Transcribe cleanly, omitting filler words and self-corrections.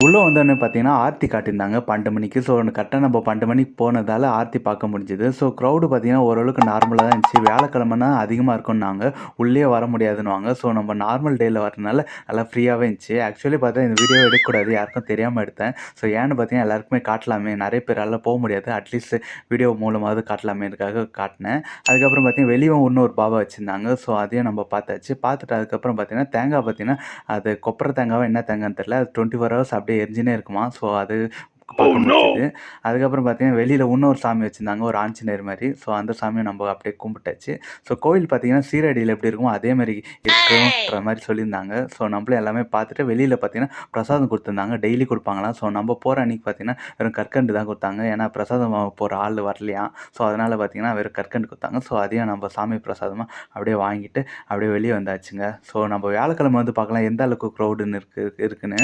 உள்ளே வந்தோடனே பார்த்தீங்கன்னா, ஆர்த்தி காட்டியிருந்தாங்க 12 மணிக்கு. ஸோ கரெக்ட்டா நம்ம 12 மணிக்கு போனதால ஆர்த்தி பார்க்க முடிஞ்சுது. ஸோ க்ரௌடு பார்த்தீங்கன்னா, ஓரளவுக்கு நார்மலா தான் இருந்துச்சு. வியாழக்கிழமைனா அதிகமா இருக்கும்னாங்க. உள்ளயே வர முடியாதுன்னுவாங்க. ஸோ நம்ம நார்மல் டேல வரனால நல்லா ஃப்ரீயாவே இருந்துச்சு. ஆக்சுவலி பார்த்தா இந்த வீடியோ எடுக்கக்கூடாது. யாருக்கும் தெரியாம எடுத்தேன். ஸோ ஏன்னு பார்த்தீங்கன்னா, எல்லாருக்குமே காட்டலாமே. நெறைய பேரால போ முடியாது. அட்லீஸ்ட் வீடியோ மூலமாவது காட்டலாமேன்றதுக்காக காட்டுனேன். அதுக்கப்புறம் பார்த்தீங்கன்னா, வெளியும் இன்னொரு பாபா வச்சிருந்தாங்க. ஸோ அதையும் நம்ம பார்த்தாச்சு. பார்த்துட்டு அதுக்கப்புறம் பார்த்தீங்கன்னா, தேங்காய் பார்த்தீங்கன்னா, அது கொப்பர தேங்காவா என்ன தேங்கான்னு தெரியல. அது 24 ஹவர்ஸ் அப்படியே எரிஞ்சுன்னே இருக்குமா. ஸோ அது பார்க்க முடிஞ்சுது. அதுக்கப்புறம் பார்த்தீங்கன்னா, வெளியில இன்னொரு சாமி வச்சிருந்தாங்க. ஒரு ஆஞ்சநேயர் மாரி. ஸோ அந்த சாமிய நம்ம அப்படியே கும்பிட்டாச்சு. ஸோ கோயில் பார்த்தீங்கன்னா, சீரடியில எப்படி இருக்குமோ அதே மாரி இருக்குன்ற மாரி சொல்லியிருந்தாங்க. ஸோ நம்மளும் எல்லாமே பார்த்துட்டு வெளியில பார்த்தீங்கன்னா, பிரசாதம் குடுத்துருந்தாங்க. டெய்லி குடுப்பாங்களாம். ஸோ நம்ம போற அன்னைக்கு பார்த்தீங்கன்னா, வெறும் கற்கண்டு தான் குடுத்தாங்க. ஏன்னா பிரசாதம் வாங்க போற ஆள் வரலையாம். ஸோ அதனால பார்த்தீங்கன்னா, வெறும் கற்கண்டு குடுத்தாங்க. ஸோ அதையும் நம்ம சாமி பிரசாதமா அப்படியே வாங்கிட்டு, அப்படியே வெளிய வந்தாச்சுங்க. ஸோ நம்ம வியாழக்கிழமை வந்து பார்க்கலாம் எந்த அளவுக்கு க்ரௌடுன்னு இருக்குன்னு.